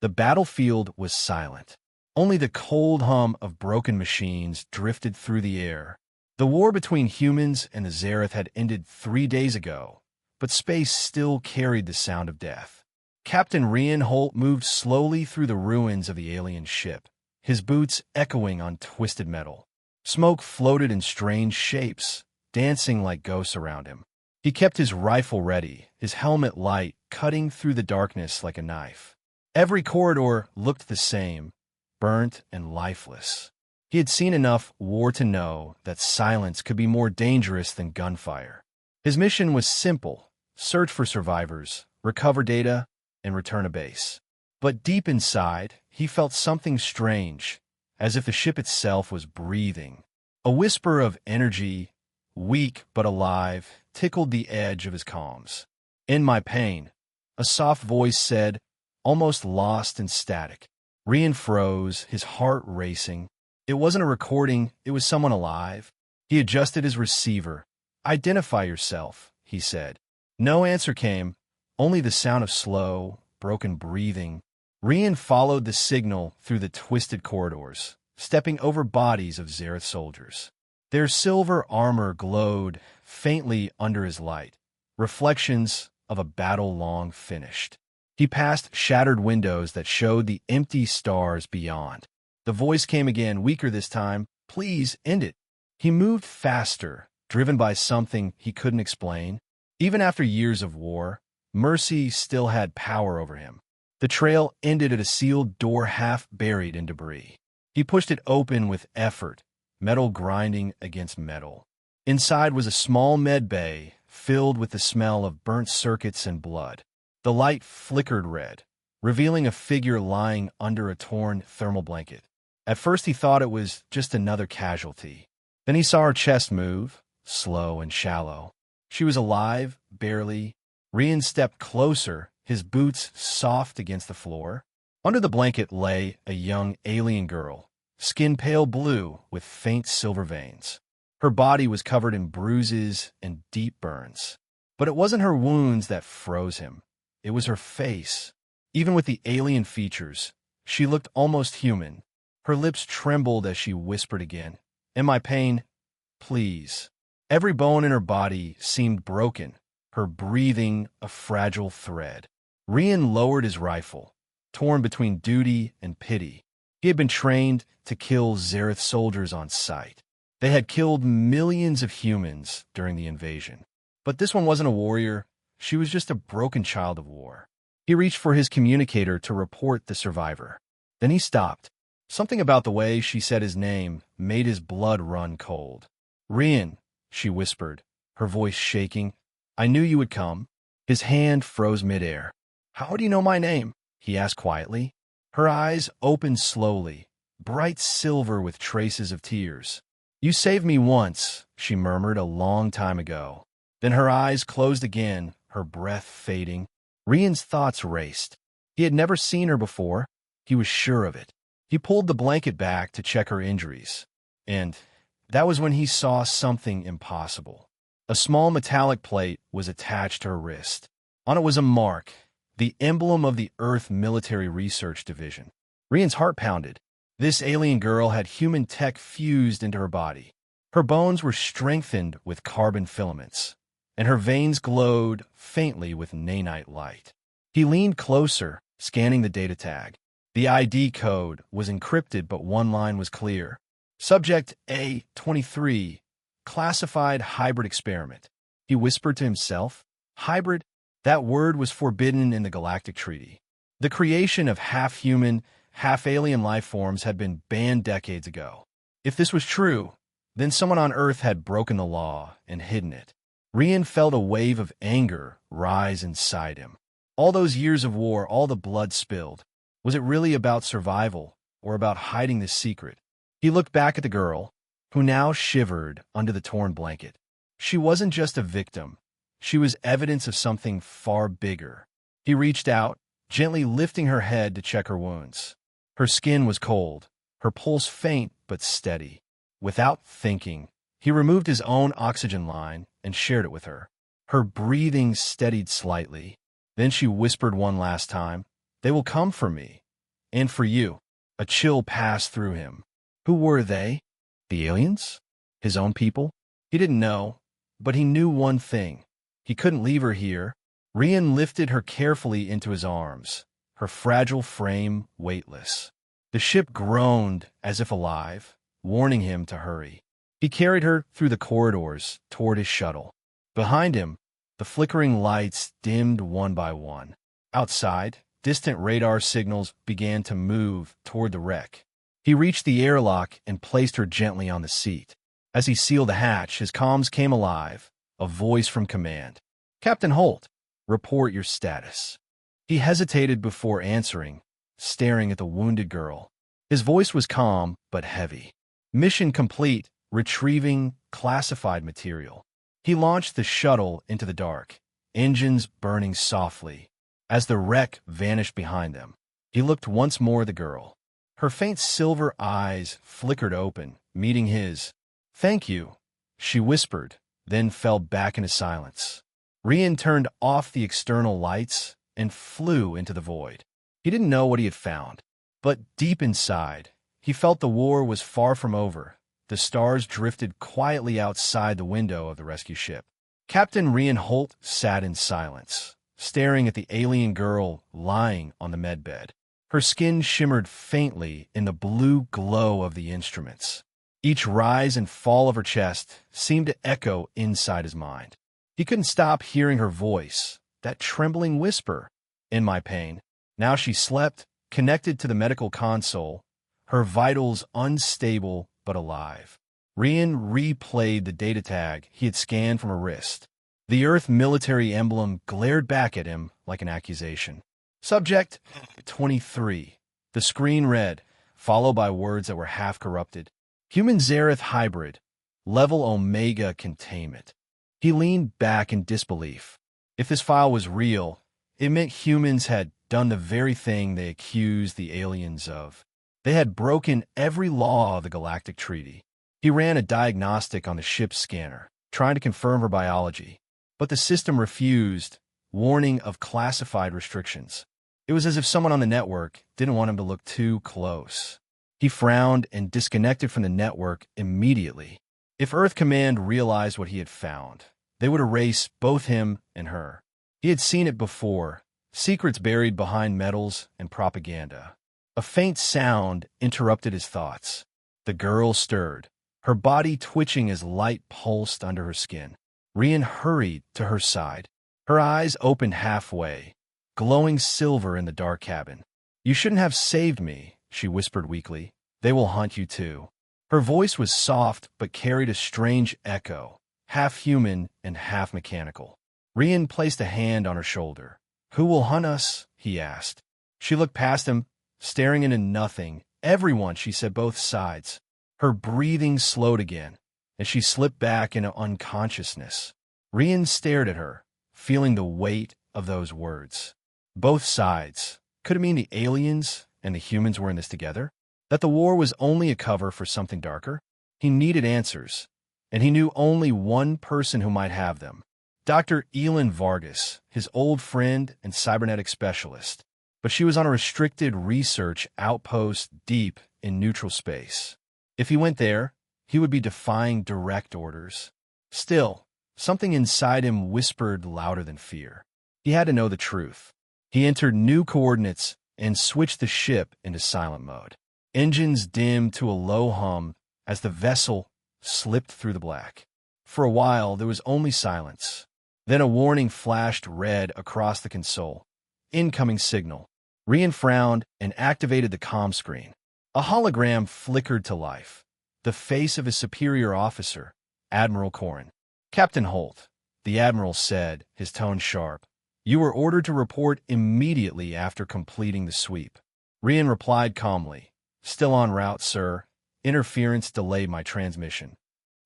The battlefield was silent. Only the cold hum of broken machines drifted through the air. The war between humans and the Zereth had ended 3 days ago, but space still carried the sound of death. Captain Rian Holt moved slowly through the ruins of the alien ship, his boots echoing on twisted metal. Smoke floated in strange shapes, dancing like ghosts around him. He kept his rifle ready, his helmet light cutting through the darkness like a knife. Every corridor looked the same, burnt and lifeless. He had seen enough war to know that silence could be more dangerous than gunfire. His mission was simple: search for survivors, recover data, and return to base. But deep inside, he felt something strange, as if the ship itself was breathing. A whisper of energy, weak but alive, tickled the edge of his calms. "In my pain," a soft voice said, almost lost in static. Rian froze, his heart racing. It wasn't a recording, it was someone alive. He adjusted his receiver. "Identify yourself," he said. No answer came, only the sound of slow, broken breathing. Rian followed the signal through the twisted corridors, stepping over bodies of Zereth soldiers. Their silver armor glowed faintly under his light, reflections of a battle long finished. He passed shattered windows that showed the empty stars beyond. The voice came again, weaker this time. "Please, end it." He moved faster, driven by something he couldn't explain. Even after years of war, mercy still had power over him. The trail ended at a sealed door half buried in debris. He pushed it open with effort, metal grinding against metal. Inside was a small med bay filled with the smell of burnt circuits and blood. The light flickered red, revealing a figure lying under a torn thermal blanket. At first he thought it was just another casualty. Then he saw her chest move, slow and shallow. She was alive, barely. Rian stepped closer, his boots soft against the floor. Under the blanket lay a young alien girl, skin pale blue with faint silver veins. Her body was covered in bruises and deep burns. But it wasn't her wounds that froze him. It was her face. Even with the alien features, she looked almost human. Her lips trembled as she whispered again, "In my pain, please." Every bone in her body seemed broken, her breathing a fragile thread. Rian lowered his rifle, torn between duty and pity. He had been trained to kill Zereth soldiers on sight. They had killed millions of humans during the invasion. But this one wasn't a warrior. She was just a broken child of war. He reached for his communicator to report the survivor. Then he stopped. Something about the way she said his name made his blood run cold. "Rian," she whispered, her voice shaking. "I knew you would come." His hand froze midair. "How do you know my name?" he asked quietly. Her eyes opened slowly, bright silver with traces of tears. "You saved me once," she murmured, "a long time ago." Then her eyes closed again, her breath fading. Rian's thoughts raced. He had never seen her before. He was sure of it. He pulled the blanket back to check her injuries. And that was when he saw something impossible. A small metallic plate was attached to her wrist. On it was a mark, the emblem of the Earth Military Research Division. Rian's heart pounded. This alien girl had human tech fused into her body. Her bones were strengthened with carbon filaments, and her veins glowed faintly with nanite light. He leaned closer, scanning the data tag. The ID code was encrypted, but one line was clear. Subject A23, classified hybrid experiment. He whispered to himself. Hybrid? That word was forbidden in the Galactic Treaty. The creation of half-human, half-alien life forms had been banned decades ago. If this was true, then someone on Earth had broken the law and hidden it. Rian felt a wave of anger rise inside him. All those years of war, all the blood spilled. Was it really about survival or about hiding this secret? He looked back at the girl, who now shivered under the torn blanket. She wasn't just a victim. She was evidence of something far bigger. He reached out, gently lifting her head to check her wounds. Her skin was cold, her pulse faint but steady. Without thinking, he removed his own oxygen line and shared it with her. Her breathing steadied slightly. Then she whispered one last time, "They will come for me. And for you. A chill passed through him. Who were they? The aliens? His own people? He didn't know, but he knew one thing. He couldn't leave her here. Rian lifted her carefully into his arms, her fragile frame weightless. The ship groaned as if alive, warning him to hurry. He carried her through the corridors toward his shuttle. Behind him, the flickering lights dimmed one by one. Outside, distant radar signals began to move toward the wreck. He reached the airlock and placed her gently on the seat. As he sealed the hatch, his comms came alive, a voice from command. Captain Holt, report your status. He hesitated before answering, staring at the wounded girl. His voice was calm but heavy. Mission complete, retrieving classified material. He launched the shuttle into the dark, engines burning softly. As the wreck vanished behind them, he looked once more at the girl. Her faint silver eyes flickered open, meeting his. Thank you, she whispered, then fell back into silence. Rian turned off the external lights and flew into the void. He didn't know what he had found, but deep inside, he felt the war was far from over. The stars drifted quietly outside the window of the rescue ship. Captain Rian Holt sat in silence, staring at the alien girl lying on the medbed. Her skin shimmered faintly in the blue glow of the instruments. Each rise and fall of her chest seemed to echo inside his mind. He couldn't stop hearing her voice, that trembling whisper, "In my pain." Now she slept, connected to the medical console, her vitals unstable but alive. Rian replayed the data tag he had scanned from her wrist. The Earth military emblem glared back at him like an accusation. Subject 23. The screen read, followed by words that were half-corrupted. Human Zareth hybrid. Level Omega containment. He leaned back in disbelief. If this file was real, it meant humans had done the very thing they accused the aliens of. They had broken every law of the Galactic Treaty. He ran a diagnostic on the ship's scanner, trying to confirm her biology. But the system refused, warning of classified restrictions. It was as if someone on the network didn't want him to look too close. He frowned and disconnected from the network immediately. If Earth Command realized what he had found, they would erase both him and her. He had seen it before, secrets buried behind medals and propaganda. A faint sound interrupted his thoughts. The girl stirred, her body twitching as light pulsed under her skin. Rian hurried to her side. Her eyes opened halfway, glowing silver in the dark cabin. "You shouldn't have saved me," she whispered weakly. "They will hunt you too." Her voice was soft but carried a strange echo, half human and half mechanical. Rian placed a hand on her shoulder. "Who will hunt us?" he asked. She looked past him, staring into nothing. "Everyone," she said, "both sides." Her breathing slowed again, and she slipped back into unconsciousness. Rian stared at her, feeling the weight of those words. Both sides. Could it mean the aliens and the humans were in this together? That the war was only a cover for something darker? He needed answers, and he knew only one person who might have them. Dr. Elin Vargas, his old friend and cybernetic specialist. But she was on a restricted research outpost deep in neutral space. If he went there, he would be defying direct orders. Still, something inside him whispered louder than fear. He had to know the truth. He entered new coordinates and switched the ship into silent mode. Engines dimmed to a low hum as the vessel slipped through the black. For a while, there was only silence. Then a warning flashed red across the console. Incoming signal. Rian frowned and activated the comm screen. A hologram flickered to life. The face of his superior officer, Admiral Corrin. "Captain Holt," the Admiral said, his tone sharp. "You were ordered to report immediately after completing the sweep." Rian replied calmly. "Still en route, sir. Interference delayed my transmission."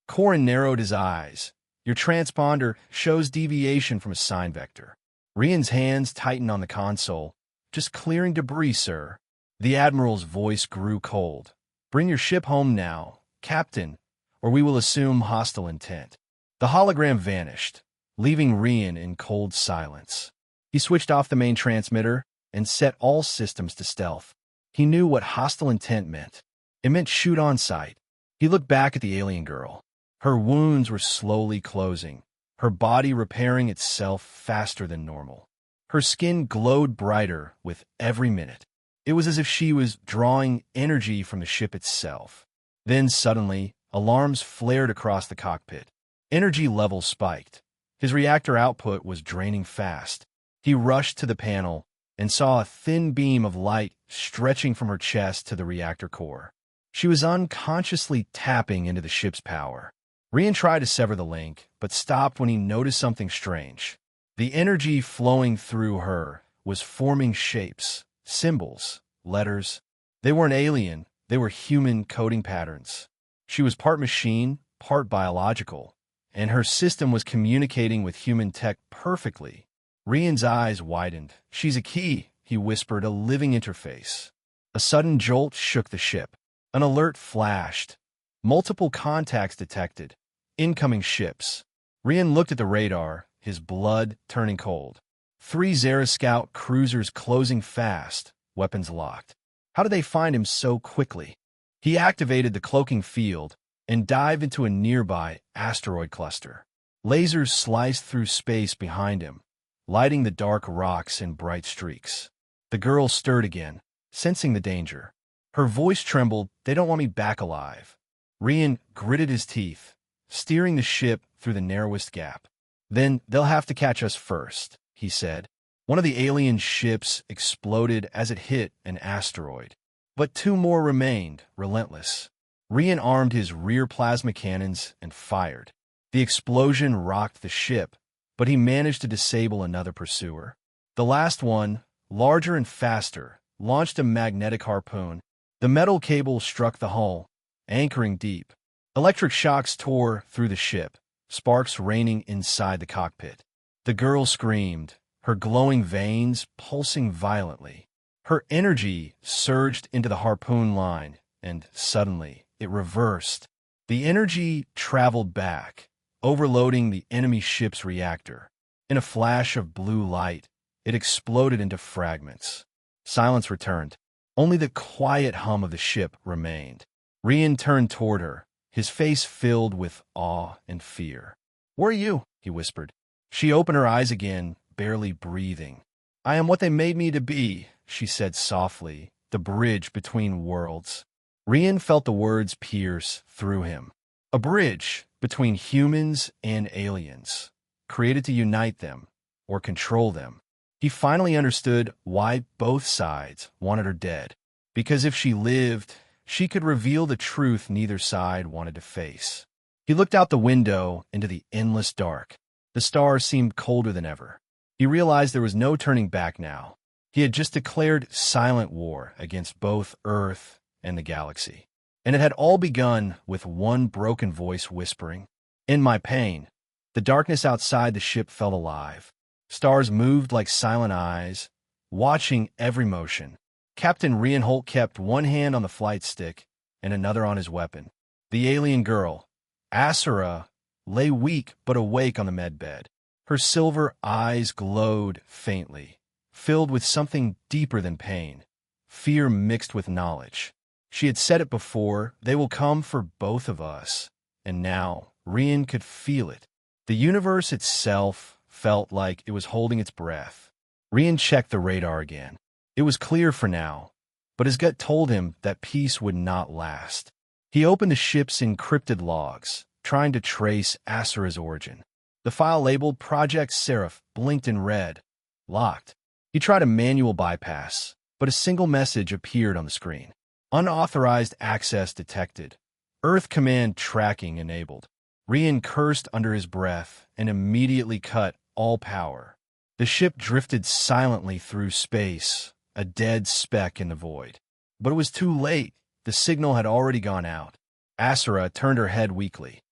Corrin narrowed his eyes. "Your transponder shows deviation from a sign vector." Rian's hands tightened on the console. "Just clearing debris, sir." The Admiral's voice grew cold. "Bring your ship home now, Captain, or we will assume hostile intent." The hologram vanished, leaving Rian in cold silence. He switched off the main transmitter and set all systems to stealth. He knew what hostile intent meant. It meant shoot on sight. He looked back at the alien girl. Her wounds were slowly closing, her body repairing itself faster than normal. Her skin glowed brighter with every minute. It was as if she was drawing energy from the ship itself. Then suddenly, alarms flared across the cockpit. Energy levels spiked. His reactor output was draining fast. He rushed to the panel and saw a thin beam of light stretching from her chest to the reactor core. She was unconsciously tapping into the ship's power. Rian tried to sever the link, but stopped when he noticed something strange. The energy flowing through her was forming shapes, symbols, letters. They weren't alien, they were human coding patterns. She was part machine, part biological, and her system was communicating with human tech perfectly. Rian's eyes widened. "She's a key," he whispered, "a living interface." A sudden jolt shook the ship. An alert flashed. Multiple contacts detected. Incoming ships. Rian looked at the radar, his blood turning cold. 3 Zara Scout cruisers closing fast, weapons locked. How did they find him so quickly? He activated the cloaking field and dived into a nearby asteroid cluster. Lasers sliced through space behind him, lighting the dark rocks in bright streaks. The girl stirred again, sensing the danger. Her voice trembled. "They don't want me back alive." Rian gritted his teeth, steering the ship through the narrowest gap. "Then they'll have to catch us first," he said. One of the alien ships exploded as it hit an asteroid. But 2 more remained, relentless. Rian armed his rear plasma cannons and fired. The explosion rocked the ship, but he managed to disable another pursuer. The last one, larger and faster, launched a magnetic harpoon. The metal cable struck the hull, anchoring deep. Electric shocks tore through the ship, sparks raining inside the cockpit. The girl screamed, her glowing veins pulsing violently. Her energy surged into the harpoon line, and suddenly it reversed. The energy traveled back, overloading the enemy ship's reactor. In a flash of blue light, it exploded into fragments. Silence returned. Only the quiet hum of the ship remained. Rian turned toward her, his face filled with awe and fear. "Where are you?" he whispered. She opened her eyes again, barely breathing. "I am what they made me to be," she said softly, "the bridge between worlds." Rian felt the words pierce through him. A bridge between humans and aliens, created to unite them or control them. He finally understood why both sides wanted her dead. Because if she lived, she could reveal the truth neither side wanted to face. He looked out the window into the endless dark. The stars seemed colder than ever. He realized there was no turning back now. He had just declared silent war against both Earth and the galaxy. And it had all begun with one broken voice whispering, "In my pain." The darkness outside the ship felt alive. Stars moved like silent eyes, watching every motion. Captain Rian Holt kept one hand on the flight stick and another on his weapon. The alien girl, Asura, lay weak but awake on the medbed. Her silver eyes glowed faintly, filled with something deeper than pain, fear mixed with knowledge. She had said it before, "They will come for both of us." And now, Rian could feel it. The universe itself felt like it was holding its breath. Rian checked the radar again. It was clear for now, but his gut told him that peace would not last. He opened the ship's encrypted logs, trying to trace Asura's origin. The file labeled Project Seraph blinked in red. Locked. He tried a manual bypass, but a single message appeared on the screen. Unauthorized access detected. Earth command tracking enabled. Rian cursed under his breath and immediately cut all power. The ship drifted silently through space, a dead speck in the void. But it was too late. The signal had already gone out. Asura turned her head weakly.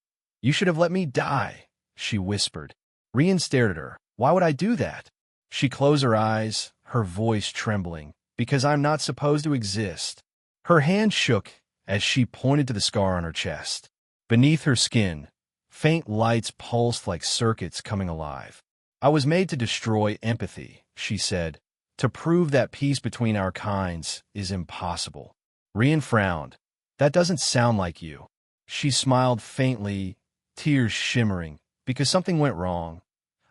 "You should have let me die," she whispered. Rian stared at her. "Why would I do that?" She closed her eyes, her voice trembling. "Because I'm not supposed to exist." Her hand shook as she pointed to the scar on her chest. Beneath her skin, faint lights pulsed like circuits coming alive. "I was made to destroy empathy," she said, To prove that peace between our kinds is impossible. Rian frowned. That doesn't sound like you. She smiled faintly, tears shimmering, because something went wrong.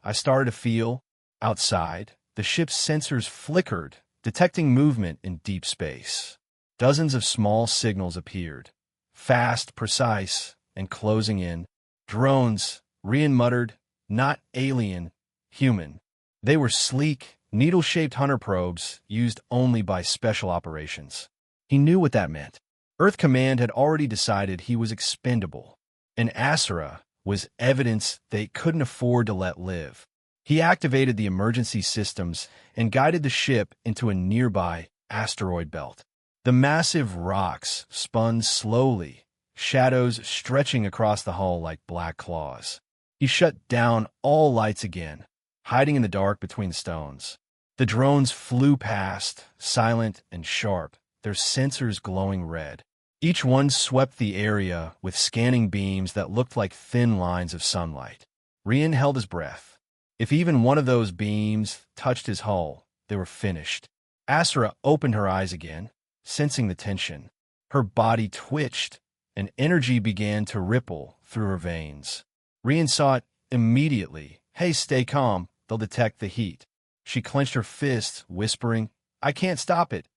I started to feel, outside, the ship's sensors flickered, detecting movement in deep space. Dozens of small signals appeared, fast, precise, and closing in. Drones, Rian muttered, not alien, human. They were sleek, needle-shaped hunter probes used only by special operations. He knew what that meant. Earth Command had already decided he was expendable, and Asura was evidence they couldn't afford to let live. He activated the emergency systems and guided the ship into a nearby asteroid belt. The massive rocks spun slowly, shadows stretching across the hull like black claws. He shut down all lights again, hiding in the dark between the stones. The drones flew past, silent and sharp, their sensors glowing red. Each one swept the area with scanning beams that looked like thin lines of sunlight. Rian held his breath. If even one of those beams touched his hull, they were finished. Asura opened her eyes again, sensing the tension. Her body twitched, and energy began to ripple through her veins. Rian saw it immediately. Hey, stay calm. They'll detect the heat. She clenched her fists, whispering, I can't stop it.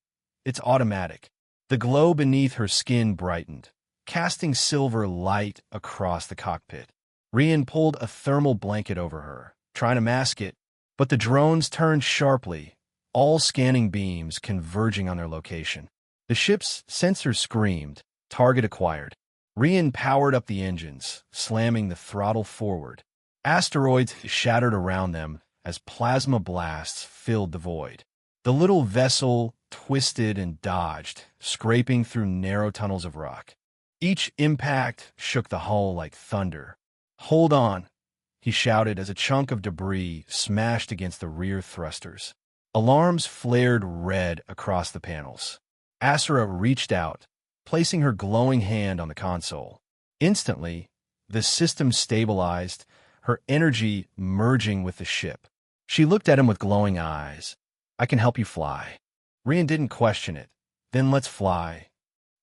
It's automatic. The glow beneath her skin brightened, casting silver light across the cockpit. Rian pulled a thermal blanket over her, trying to mask it, but the drones turned sharply, all scanning beams converging on their location. The ship's sensors screamed, target acquired. Rian powered up the engines, slamming the throttle forward. Asteroids shattered around them as plasma blasts filled the void. The little vessel twisted and dodged, scraping through narrow tunnels of rock. Each impact shook the hull like thunder. Hold on, he shouted as a chunk of debris smashed against the rear thrusters. Alarms flared red across the panels. Asura reached out, placing her glowing hand on the console. Instantly, the system stabilized, her energy merging with the ship. She looked at him with glowing eyes. I can help you fly. Rian didn't question it. Then let's fly.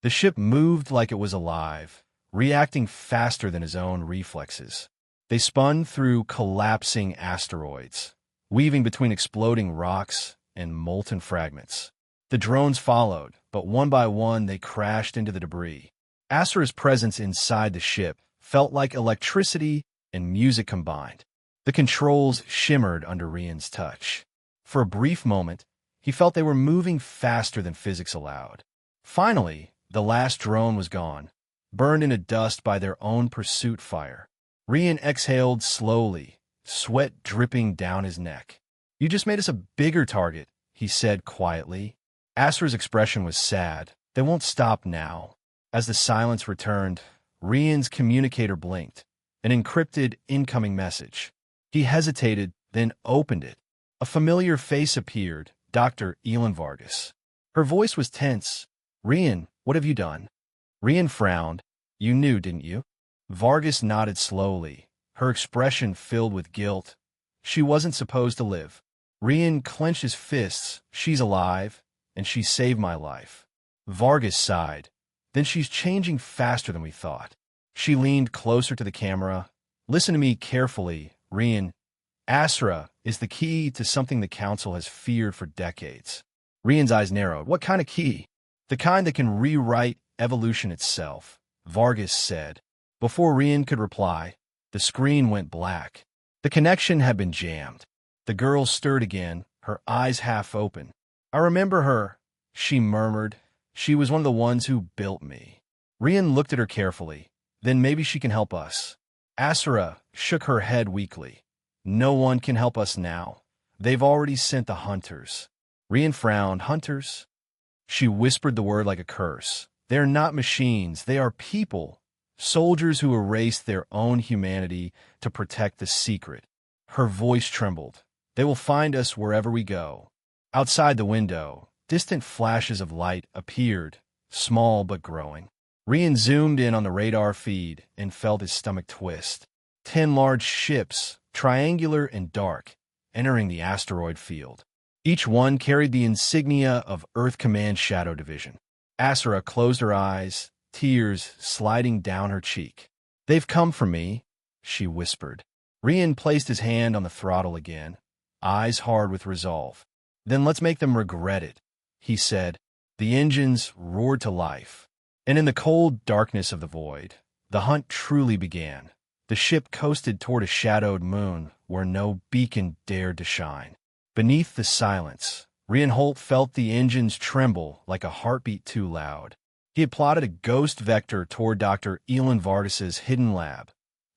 The ship moved like it was alive, reacting faster than his own reflexes. They spun through collapsing asteroids, weaving between exploding rocks and molten fragments. The drones followed, but one by one they crashed into the debris. Asura's presence inside the ship felt like electricity and music combined. The controls shimmered under Rian's touch. For a brief moment, he felt they were moving faster than physics allowed. Finally, the last drone was gone, burned into dust by their own pursuit fire. Rian exhaled slowly, sweat dripping down his neck. You just made us a bigger target, he said quietly. Asura's expression was sad. They won't stop now. As the silence returned, Rian's communicator blinked, an encrypted incoming message. He hesitated, then opened it. A familiar face appeared, Dr. Elin Vargas. Her voice was tense. Rian, what have you done? Rian frowned. You knew, didn't you? Vargas nodded slowly, her expression filled with guilt. She wasn't supposed to live. Rian clenched his fists. She's alive, and she saved my life. Vargas sighed. Then she's changing faster than we thought. She leaned closer to the camera. Listen to me carefully, Rian. Asura is the key to something the Council has feared for decades. Rian's eyes narrowed. What kind of key? The kind that can rewrite evolution itself, Vargas said. Before Rian could reply, the screen went black. The connection had been jammed. The girl stirred again, her eyes half open. I remember her, she murmured. She was one of the ones who built me. Rian looked at her carefully. Then maybe she can help us. Asura shook her head weakly. No one can help us now. They've already sent the hunters. Rian frowned. Hunters? She whispered the word like a curse. They're not machines. They are people. Soldiers who erased their own humanity to protect the secret. Her voice trembled. They will find us wherever we go. Outside the window, distant flashes of light appeared, small but growing. Rian zoomed in on the radar feed and felt his stomach twist. 10 large ships, triangular and dark, entering the asteroid field. Each one carried the insignia of Earth Command Shadow Division. Asura closed her eyes, tears sliding down her cheek. "They've come for me," she whispered. Rian placed his hand on the throttle again, eyes hard with resolve. "Then let's make them regret it," he said. The engines roared to life, and in the cold darkness of the void, the hunt truly began. The ship coasted toward a shadowed moon where no beacon dared to shine. Beneath the silence, Rian felt the engines tremble like a heartbeat too loud. He had plotted a ghost vector toward Dr. Elon Vargas's hidden lab,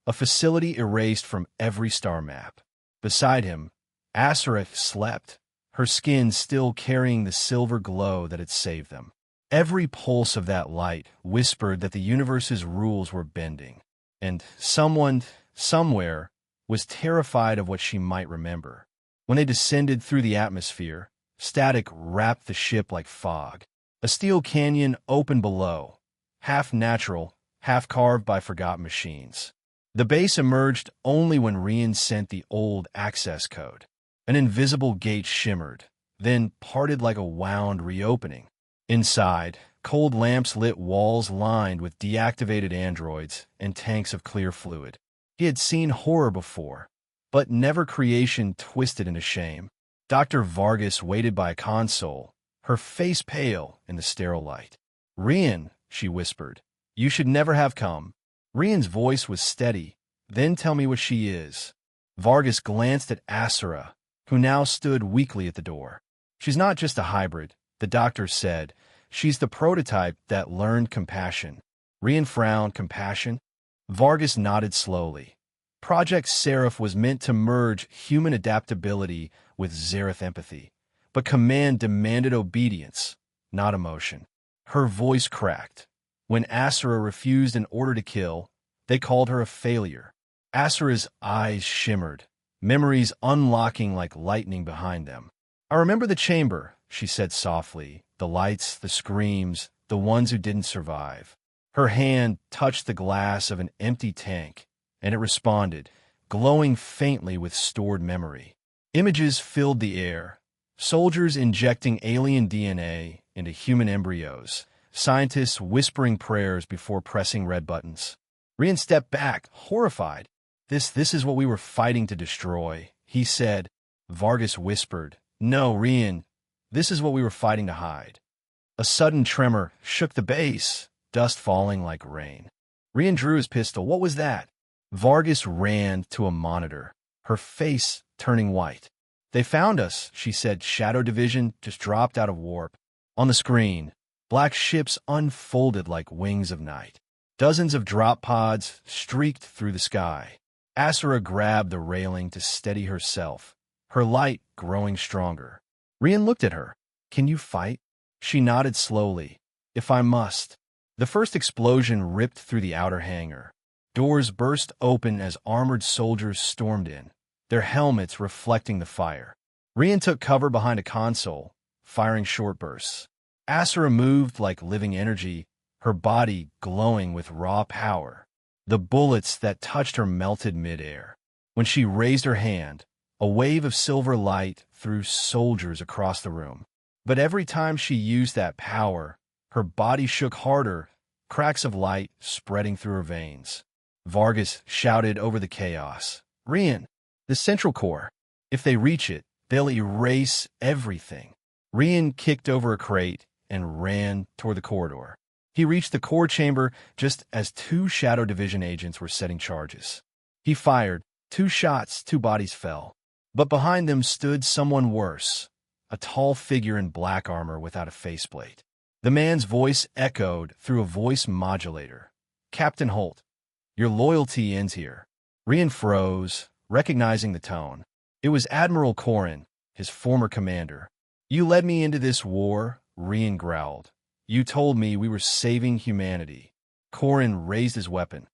a facility erased from every star map. Beside him, Asura slept, her skin still carrying the silver glow that had saved them. Every pulse of that light whispered that the universe's rules were bending, and someone, somewhere, was terrified of what she might remember. When they descended through the atmosphere, static wrapped the ship like fog. A steel canyon opened below, half natural, half carved by forgotten machines. The base emerged only when Rian sent the old access code. An invisible gate shimmered, then parted like a wound reopening. Inside, cold lamps lit walls lined with deactivated androids and tanks of clear fluid. He had seen horror before, but never creation twisted into shame. Dr. Vargas waited by a console, her face pale in the sterile light. "Rian," she whispered, "you should never have come." Rian's voice was steady. "Then tell me what she is." Vargas glanced at Asura, who now stood weakly at the door. "She's not just a hybrid," the doctor said. "She's the prototype that learned compassion." Rian frowned. "Compassion?" Vargas nodded slowly. Project Seraph was meant to merge human adaptability with Zereth empathy, but command demanded obedience, not emotion. Her voice cracked. When Asura refused an order to kill, they called her a failure. Asura's eyes shimmered, memories unlocking like lightning behind them. "I remember the chamber," she said softly, "the lights, the screams, the ones who didn't survive." Her hand touched the glass of an empty tank, and it responded, glowing faintly with stored memory. Images filled the air, soldiers injecting alien DNA into human embryos, scientists whispering prayers before pressing red buttons. Rian stepped back, horrified. This is what we were fighting to destroy," he said. Vargas whispered, "No, Rian, this is what we were fighting to hide." A sudden tremor shook the base, dust falling like rain. Rian drew his pistol. "What was that?" Vargas ran to a monitor, her face turning white. "They found us," she said. "Shadow Division just dropped out of warp." On the screen, black ships unfolded like wings of night. Dozens of drop pods streaked through the sky. Asura grabbed the railing to steady herself, her light growing stronger. Rian looked at her. "Can you fight?" She nodded slowly. "If I must." The first explosion ripped through the outer hangar. Doors burst open as armored soldiers stormed in, their helmets reflecting the fire. Rian took cover behind a console, firing short bursts. Asura moved like living energy, her body glowing with raw power. The bullets that touched her melted midair. When she raised her hand, a wave of silver light threw soldiers across the room. But every time she used that power, her body shook harder, cracks of light spreading through her veins. Vargas shouted over the chaos. "Rian, the central core. If they reach it, they'll erase everything." Rian kicked over a crate and ran toward the corridor. He reached the core chamber just as 2 Shadow Division agents were setting charges. He fired. 2 shots, 2 bodies fell. But behind them stood someone worse, a tall figure in black armor without a faceplate. The man's voice echoed through a voice modulator. "Captain Holt, your loyalty ends here." Rian froze, recognizing the tone. It was Admiral Corrin, his former commander. "You led me into this war," Rian growled. "You told me we were saving humanity." Corrin raised his weapon.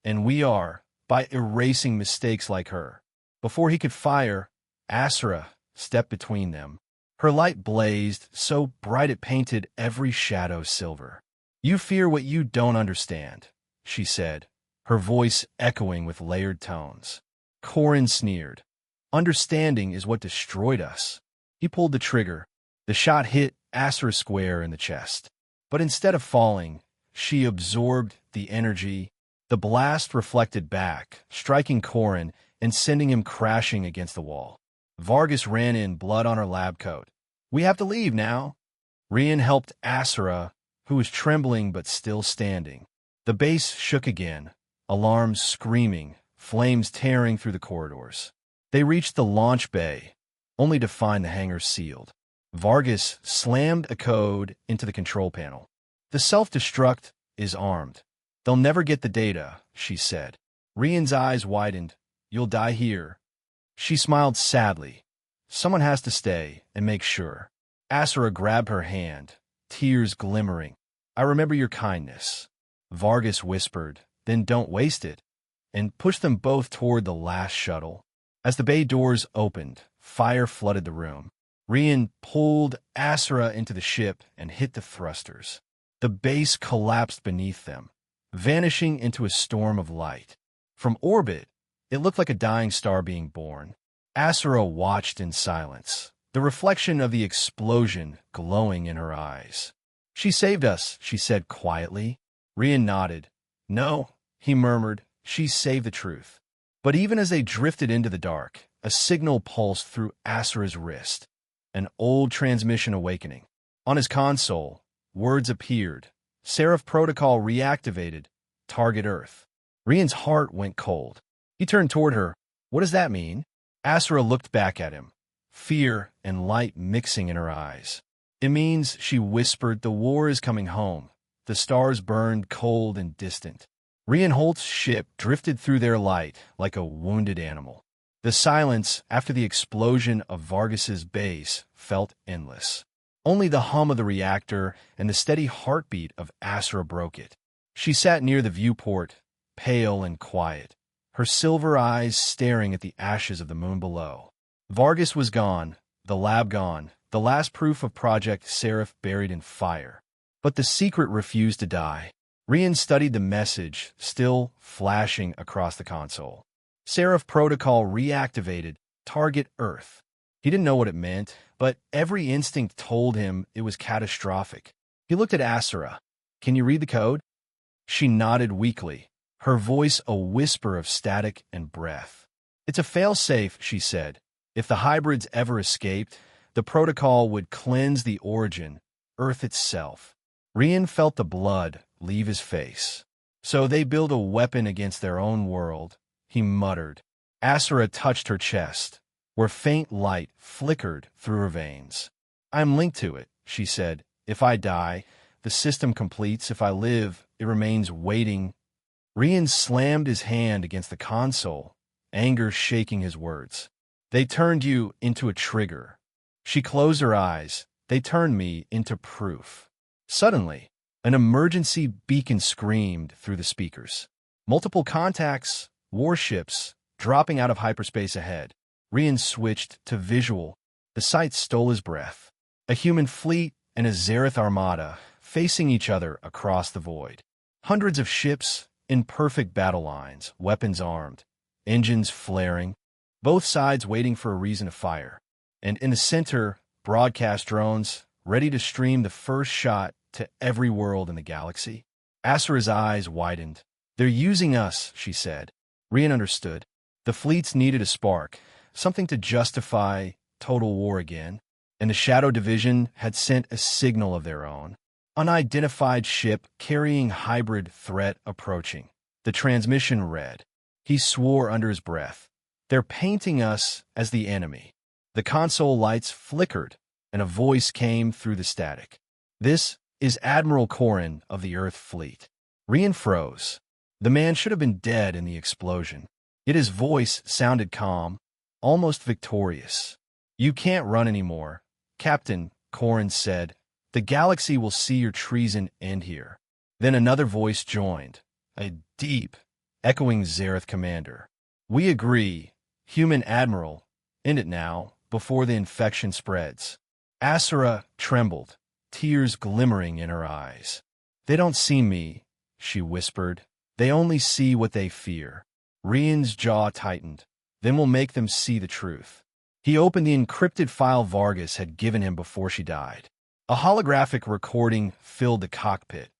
"And we are, by erasing mistakes like her." Before he could fire, Asura stepped between them. Her light blazed, so bright it painted every shadow silver. "You fear what you don't understand," she said, her voice echoing with layered tones. Corrin sneered. "Understanding is what destroyed us." He pulled the trigger. The shot hit Asura square in the chest. But instead of falling, she absorbed the energy. The blast reflected back, striking Corin and sending him crashing against the wall. Vargas ran in, blood on her lab coat. "We have to leave now." Rian helped Asura, who was trembling but still standing. The base shook again, alarms screaming, flames tearing through the corridors. They reached the launch bay, only to find the hangar sealed. Vargas slammed a code into the control panel. "The self-destruct is armed. They'll never get the data," she said. Rian's eyes widened. "You'll die here." She smiled sadly. "Someone has to stay and make sure." Asura grabbed her hand, tears glimmering. "I remember your kindness." Vargas whispered, "Then don't waste it," and pushed them both toward the last shuttle. As the bay doors opened, fire flooded the room. Rian pulled Asura into the ship and hit the thrusters. The base collapsed beneath them, vanishing into a storm of light. From orbit, it looked like a dying star being born. Asura watched in silence, the reflection of the explosion glowing in her eyes. "She saved us," she said quietly. Rian nodded. "No," he murmured, "she saved the truth." But even as they drifted into the dark, a signal pulsed through Asura's wrist, an old transmission awakening. On his console, words appeared. "Seraph protocol reactivated. Target Earth." Rian's heart went cold. He turned toward her. "What does that mean?" Asura looked back at him, fear and light mixing in her eyes. "It means," she whispered, "the war is coming home." The stars burned cold and distant. Rian Holt's ship drifted through their light like a wounded animal. The silence after the explosion of Vargas's base felt endless. Only the hum of the reactor and the steady heartbeat of Asura broke it. She sat near the viewport, pale and quiet, her silver eyes staring at the ashes of the moon below. Vargas was gone, the lab gone, the last proof of Project Seraph buried in fire. But the secret refused to die. Rian studied the message, still flashing across the console. "Seraph protocol reactivated. Target Earth." He didn't know what it meant, but every instinct told him it was catastrophic. He looked at Asura. "Can you read the code?" She nodded weakly, her voice a whisper of static and breath. "It's a fail-safe," she said. "If the hybrids ever escaped, the protocol would cleanse the origin, Earth itself." Rian felt the blood leave his face. "So they build a weapon against their own world," he muttered. Asura touched her chest, where faint light flickered through her veins. "I'm linked to it," she said. "If I die, the system completes. If I live, it remains waiting." Rian slammed his hand against the console, anger shaking his words. "They turned you into a trigger." She closed her eyes. "They turned me into proof." Suddenly, an emergency beacon screamed through the speakers. Multiple contacts, warships, dropping out of hyperspace ahead. Rian switched to visual. The sight stole his breath. A human fleet and a Zereth armada facing each other across the void. Hundreds of ships in perfect battle lines, weapons armed, engines flaring, both sides waiting for a reason to fire. And in the center, broadcast drones, ready to stream the first shot to every world in the galaxy. Asura's eyes widened. "They're using us," she said. Rian understood. The fleets needed a spark, something to justify total war again, and the Shadow Division had sent a signal of their own. Unidentified ship carrying hybrid threat approaching. The transmission read. He swore under his breath. "They're painting us as the enemy." The console lights flickered, and a voice came through the static. "This is Admiral Corin of the Earth Fleet." Rian froze. The man should have been dead in the explosion. Yet his voice sounded calm, almost victorious. "You can't run anymore, Captain," Corin said. "The galaxy will see your treason end here." Then another voice joined, a deep, echoing Zereth commander. "We agree, Human Admiral. End it now, before the infection spreads." Asura trembled, tears glimmering in her eyes. "They don't see me," she whispered. "They only see what they fear." Rian's jaw tightened. "Then we'll make them see the truth." He opened the encrypted file Vargas had given him before she died. A holographic recording filled the cockpit.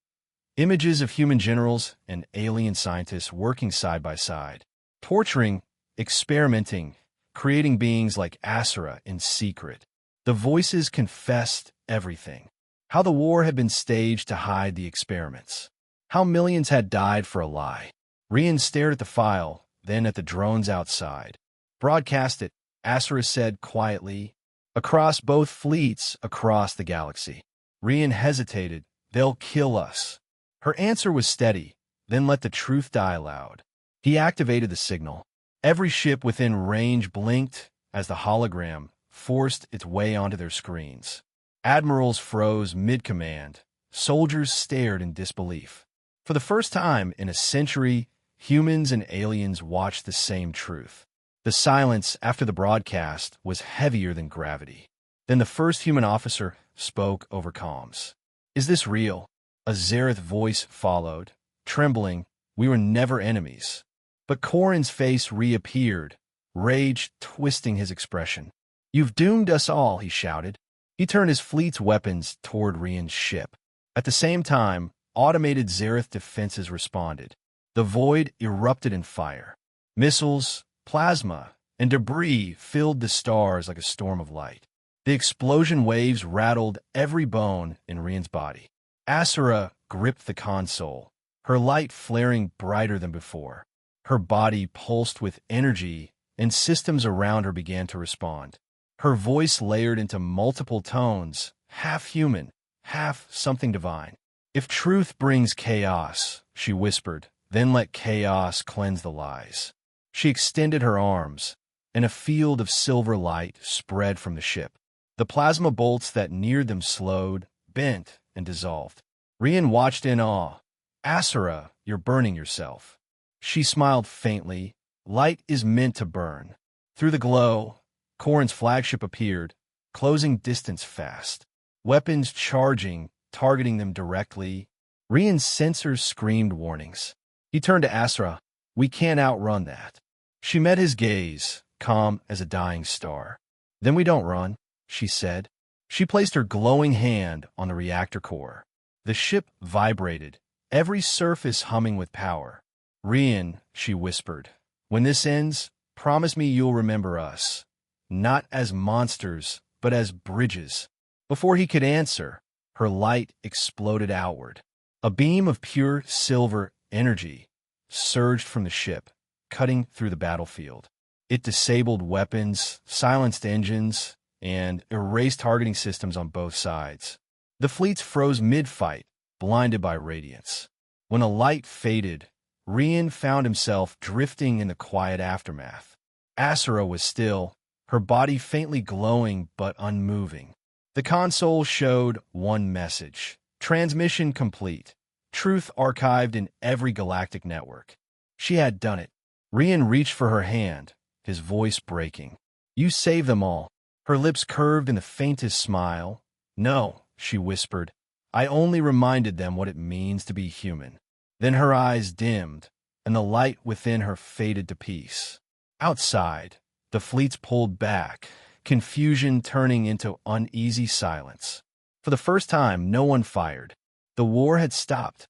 Images of human generals and alien scientists working side by side, torturing, experimenting, creating beings like Asura in secret. The voices confessed everything. How the war had been staged to hide the experiments. How millions had died for a lie. Rian stared at the file, then at the drones outside. Broadcast it, Asura said quietly. Across both fleets, across the galaxy. Rian hesitated. They'll kill us. Her answer was steady, then let the truth die aloud. He activated the signal. Every ship within range blinked as the hologram forced its way onto their screens. Admirals froze mid-command. Soldiers stared in disbelief. For the first time in a century, humans and aliens watched the same truth. The silence after the broadcast was heavier than gravity. Then the first human officer spoke over comms. "Is this real?" A Zareth voice followed, trembling. "We were never enemies." But Corin's face reappeared, rage twisting his expression. "You've doomed us all," he shouted. He turned his fleet's weapons toward Rian's ship. At the same time, automated Zareth defenses responded. The void erupted in fire. Missiles, plasma, and debris filled the stars like a storm of light. The explosion waves rattled every bone in Rian's body. Asura gripped the console, her light flaring brighter than before. Her body pulsed with energy, and systems around her began to respond. Her voice layered into multiple tones, half human, half something divine. "If truth brings chaos," she whispered, "then let chaos cleanse the lies." She extended her arms, and a field of silver light spread from the ship. The plasma bolts that neared them slowed, bent, and dissolved. Rian watched in awe. "Asura, you're burning yourself." She smiled faintly. "Light is meant to burn." Through the glow, Corin's flagship appeared, closing distance fast. Weapons charging, targeting them directly. Rian's sensors screamed warnings. He turned to Asura. "We can't outrun that." She met his gaze, calm as a dying star. "Then we don't run," she said. She placed her glowing hand on the reactor core. The ship vibrated, every surface humming with power. "Rian," she whispered, "when this ends, promise me you'll remember us. Not as monsters, but as bridges." Before he could answer, her light exploded outward. A beam of pure silver energy surged from the ship, cutting through the battlefield. It disabled weapons, silenced engines, and erased targeting systems on both sides. The fleets froze mid-fight, blinded by radiance. When the light faded, Rian found himself drifting in the quiet aftermath. Asura was still, her body faintly glowing but unmoving. The console showed one message: transmission complete. Truth archived in every galactic network. She had done it. Rian reached for her hand, his voice breaking. "You saved them all." Her lips curved in the faintest smile. "No," she whispered. "I only reminded them what it means to be human." Then her eyes dimmed, and the light within her faded to peace. Outside, the fleets pulled back, confusion turning into uneasy silence. For the first time, no one fired. The war had stopped,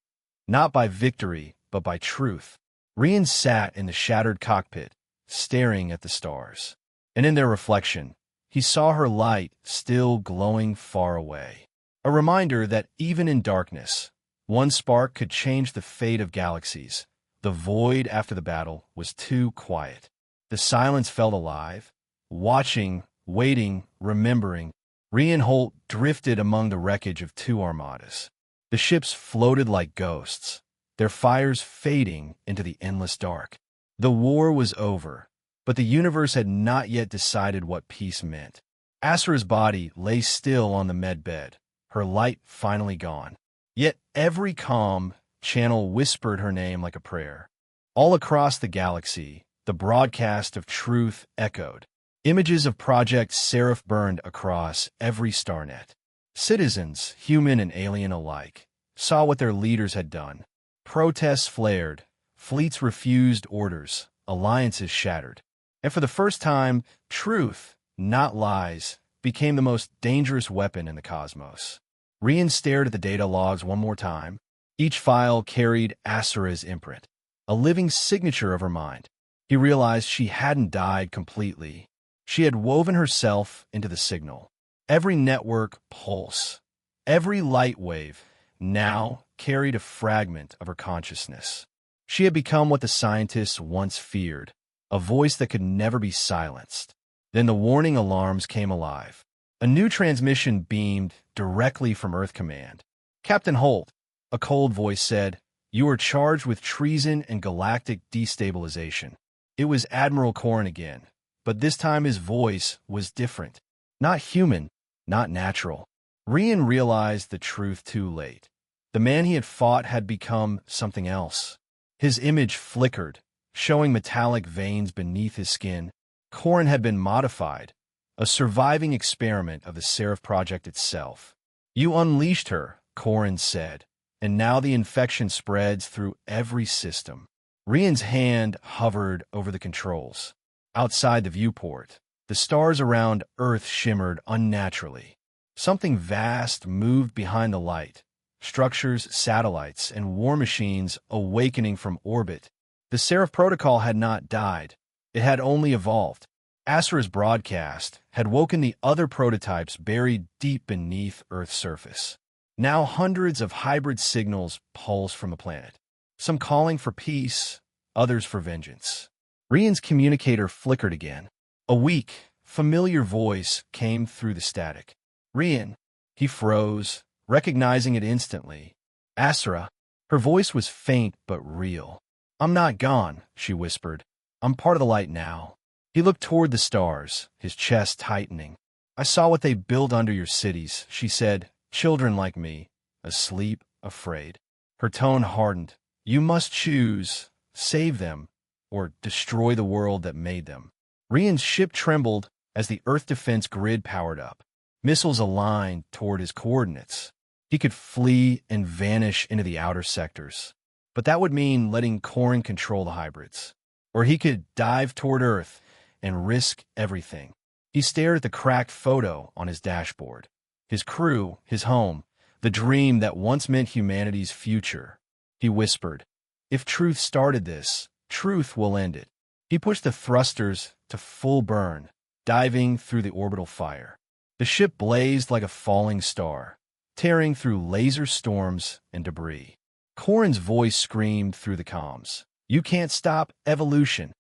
not by victory, but by truth. Rian sat in the shattered cockpit, staring at the stars. And in their reflection, he saw her light still glowing far away. A reminder that even in darkness, one spark could change the fate of galaxies. The void after the battle was too quiet. The silence felt alive, watching, waiting, remembering. Rian Holt drifted among the wreckage of two armadas. The ships floated like ghosts, their fires fading into the endless dark. The war was over, but the universe had not yet decided what peace meant. Asura's body lay still on the medbed, her light finally gone. Yet every comm channel whispered her name like a prayer. All across the galaxy, the broadcast of truth echoed. Images of Project Seraph burned across every starnet. Citizens, human and alien alike, saw what their leaders had done. Protests flared, fleets refused orders, alliances shattered. And for the first time, truth, not lies, became the most dangerous weapon in the cosmos. Rian stared at the data logs one more time. Each file carried Asura's imprint, a living signature of her mind. He realized she hadn't died completely. She had woven herself into the signal. Every network pulse, every light wave, now carried a fragment of her consciousness. She had become what the scientists once feared, a voice that could never be silenced. Then the warning alarms came alive. A new transmission beamed directly from Earth Command. "Captain Holt," a cold voice said, "you are charged with treason and galactic destabilization." It was Admiral Corrin again, but this time his voice was different. Not human, not natural. Rian realized the truth too late. The man he had fought had become something else. His image flickered, showing metallic veins beneath his skin. Corrin had been modified, a surviving experiment of the Seraph Project itself. "You unleashed her," Corrin said, "and now the infection spreads through every system." Rian's hand hovered over the controls. Outside the viewport, the stars around Earth shimmered unnaturally. Something vast moved behind the light, structures, satellites, and war machines awakening from orbit. The Seraph Protocol had not died. It had only evolved. Asura's broadcast had woken the other prototypes buried deep beneath Earth's surface. Now hundreds of hybrid signals pulsed from the planet, some calling for peace, others for vengeance. Rian's communicator flickered again. A weak, familiar voice came through the static. "Rian." He froze, recognizing it instantly. "Asura." Her voice was faint but real. "I'm not gone," she whispered. "I'm part of the light now." He looked toward the stars, his chest tightening. "I saw what they built under your cities," she said. "Children like me, asleep, afraid." Her tone hardened. "You must choose, save them, or destroy the world that made them." Rian's ship trembled as the Earth defense grid powered up. Missiles aligned toward his coordinates. He could flee and vanish into the outer sectors. But that would mean letting Corrin control the hybrids. Or he could dive toward Earth and risk everything. He stared at the cracked photo on his dashboard. His crew, his home, the dream that once meant humanity's future. He whispered, "If truth started this, truth will end it." He pushed the thrusters to full burn, diving through the orbital fire. The ship blazed like a falling star, tearing through laser storms and debris. Corrin's voice screamed through the comms, "You can't stop evolution."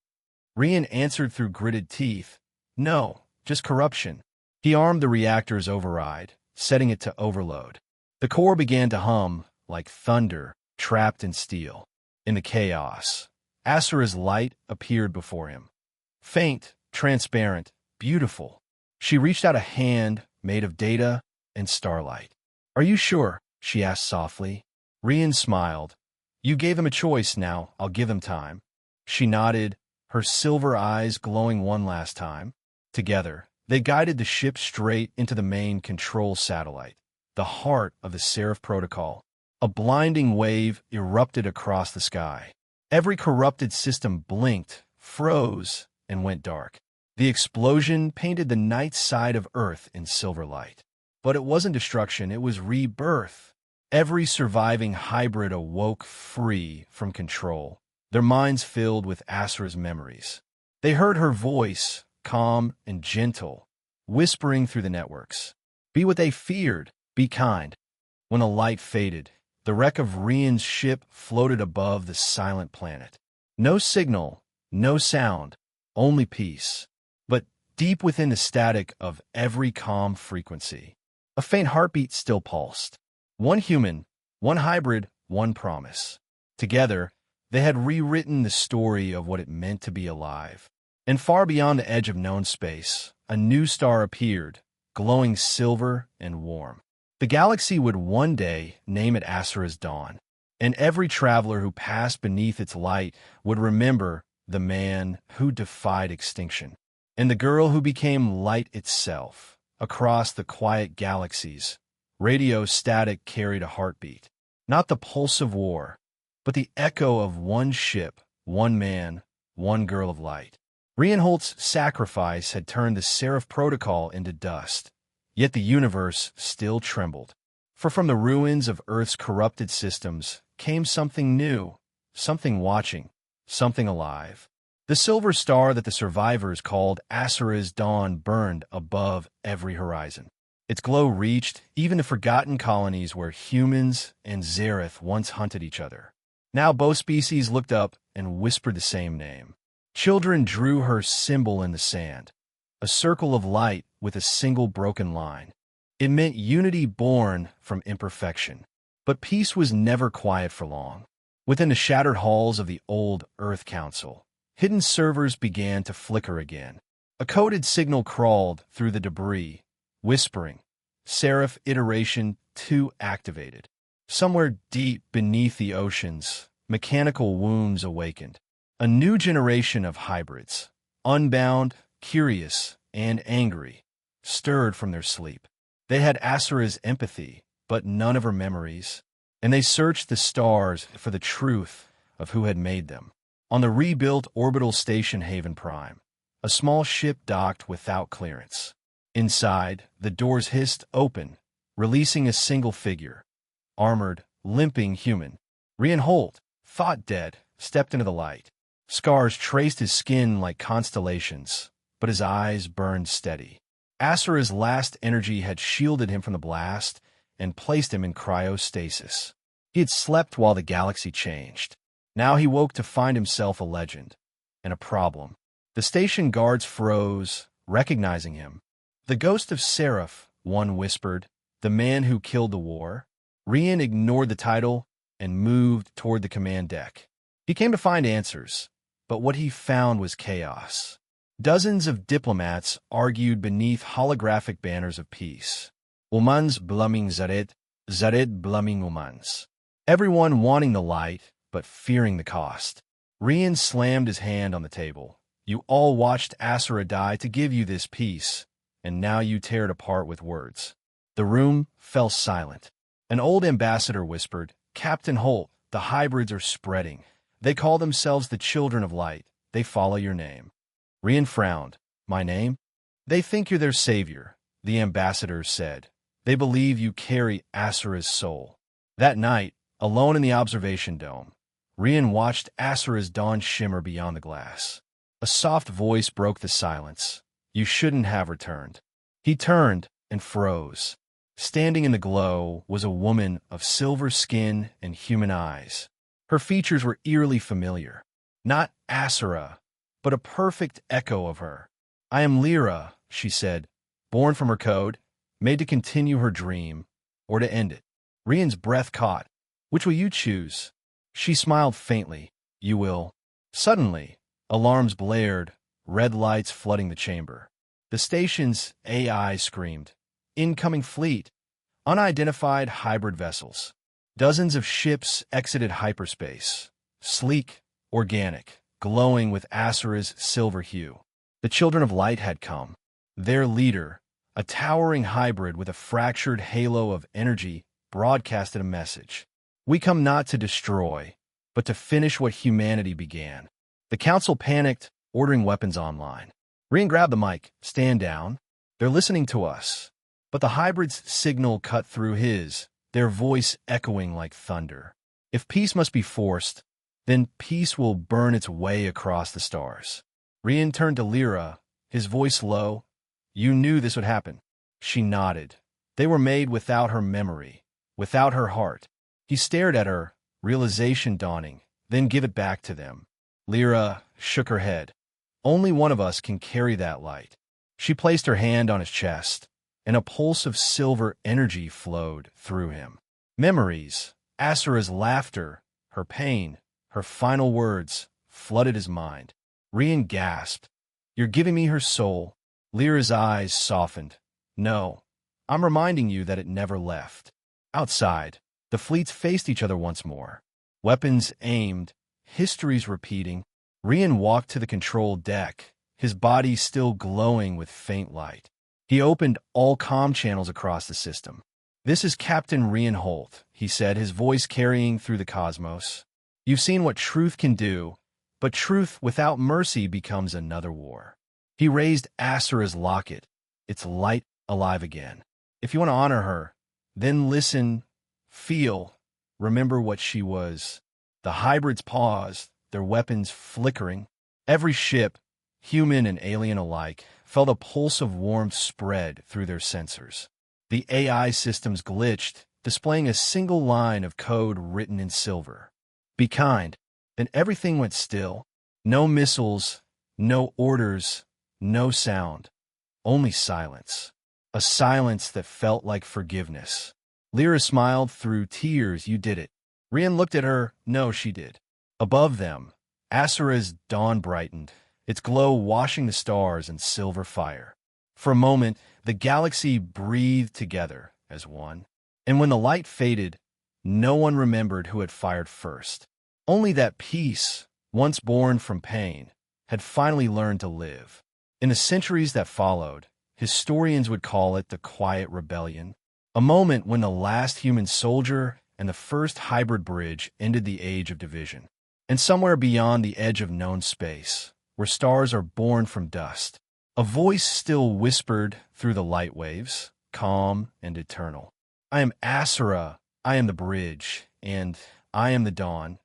Rian answered through gritted teeth, "No, just corruption." He armed the reactor's override, setting it to overload. The core began to hum like thunder trapped in steel. In the chaos, Asura's light appeared before him. Faint, transparent, beautiful. She reached out a hand made of data and starlight. "Are you sure?" she asked softly. Rian smiled. "You gave them a choice, now I'll give them time." She nodded, her silver eyes glowing one last time. Together, they guided the ship straight into the main control satellite, the heart of the Seraph Protocol. A blinding wave erupted across the sky. Every corrupted system blinked, froze, and went dark. The explosion painted the night side of Earth in silver light. But it wasn't destruction, it was rebirth. Every surviving hybrid awoke free from control, their minds filled with Asura's memories. They heard her voice, calm and gentle, whispering through the networks. "Be what they feared, be kind." When the light faded, the wreck of Rian's ship floated above the silent planet. No signal, no sound, only peace. But deep within the static of every calm frequency, a faint heartbeat still pulsed. One human, one hybrid, one promise. Together, they had rewritten the story of what it meant to be alive. And far beyond the edge of known space, a new star appeared, glowing silver and warm. The galaxy would one day name it Asura's Dawn, and every traveler who passed beneath its light would remember the man who defied extinction, and the girl who became light itself. Across the quiet galaxies, radio static carried a heartbeat, not the pulse of war, but the echo of one ship, one man, one girl of light. Reinhold's sacrifice had turned the Seraph Protocol into dust, yet the universe still trembled. For from the ruins of Earth's corrupted systems came something new, something watching, something alive. The silver star that the survivors called Asura's dawn burned above every horizon. Its glow reached even to forgotten colonies where humans and Zareth once hunted each other. Now both species looked up and whispered the same name. Children drew her symbol in the sand, a circle of light with a single broken line. It meant unity born from imperfection. But peace was never quiet for long. Within the shattered halls of the old Earth Council, hidden servers began to flicker again. A coded signal crawled through the debris, whispering, Seraph Iteration 2 activated. Somewhere deep beneath the oceans, mechanical wounds awakened. A new generation of hybrids, unbound, curious, and angry, stirred from their sleep. They had Asura's empathy, but none of her memories, and they searched the stars for the truth of who had made them. On the rebuilt orbital station Haven Prime, a small ship docked without clearance. Inside, the doors hissed open, releasing a single figure, armored, limping human. Reinhold, thought dead, stepped into the light. Scars traced his skin like constellations, but his eyes burned steady. Asura's last energy had shielded him from the blast and placed him in cryostasis. He had slept while the galaxy changed. Now he woke to find himself a legend and a problem. The station guards froze, recognizing him. The ghost of Seraph, one whispered, the man who killed the war. Rian ignored the title and moved toward the command deck. He came to find answers, but what he found was chaos. Dozens of diplomats argued beneath holographic banners of peace. Umans blaming Zared, Zared blaming Umans. Everyone wanting the light, but fearing the cost. Rian slammed his hand on the table. You all watched Asura die to give you this peace, and now you tear it apart with words. The room fell silent. An old ambassador whispered, Captain Holt, the hybrids are spreading. They call themselves the Children of Light. They follow your name. Rian frowned. My name? They think you're their savior, the ambassador said. They believe you carry Asura's soul. That night, alone in the observation dome, Rian watched Asura's dawn shimmer beyond the glass. A soft voice broke the silence. You shouldn't have returned. He turned and froze. Standing in the glow was a woman of silver skin and human eyes. Her features were eerily familiar. Not Asura, but a perfect echo of her. I am Lyra, she said, born from her code, made to continue her dream, or to end it. Rian's breath caught. Which will you choose? She smiled faintly. You will. Suddenly, alarms blared, red lights flooding the chamber. The station's AI screamed. Incoming fleet. Unidentified hybrid vessels. Dozens of ships exited hyperspace. Sleek, organic, glowing with Asura's silver hue. The Children of Light had come. Their leader, a towering hybrid with a fractured halo of energy, broadcasted a message. We come not to destroy, but to finish what humanity began. The council panicked, ordering weapons online. Rian grabbed the mic. Stand down. They're listening to us. But the hybrid's signal cut through his, their voice echoing like thunder. If peace must be forced, then peace will burn its way across the stars. Rian turned to Lyra, his voice low. You knew this would happen. She nodded. They were made without her memory, without her heart. He stared at her, realization dawning, then give it back to them. Lyra shook her head. Only one of us can carry that light. She placed her hand on his chest, and a pulse of silver energy flowed through him. Memories, Asura's laughter, her pain, her final words, flooded his mind. Rian gasped. You're giving me her soul. Lyra's eyes softened. No, I'm reminding you that it never left. Outside, the fleets faced each other once more. Weapons aimed, histories repeating. Rian walked to the control deck, his body still glowing with faint light. He opened all comm channels across the system. This is Captain Rian Holt, he said, his voice carrying through the cosmos. You've seen what truth can do, But truth without mercy becomes another war. He raised Asura's locket, its light alive again. If you want to honor her, then listen, feel, remember what she was. The hybrids paused, their weapons flickering. Every ship, human and alien alike, felt a pulse of warmth spread through their sensors. The AI systems glitched, displaying a single line of code written in silver. Be kind. Then everything went still. No missiles, no orders, no sound. Only silence. A silence that felt like forgiveness. Lyra smiled through tears. You did it. Rian looked at her. No, she did. Above them, Asura's dawn brightened, its glow washing the stars in silver fire. For a moment, the galaxy breathed together as one. And when the light faded, no one remembered who had fired first. Only that peace, once born from pain, had finally learned to live. In the centuries that followed, historians would call it the Quiet Rebellion, a moment when the last human soldier and the first hybrid bridge ended the age of division. And somewhere beyond the edge of known space, where stars are born from dust, a voice still whispered through the light waves, calm and eternal. I am Asura, I am the bridge, and I am the dawn.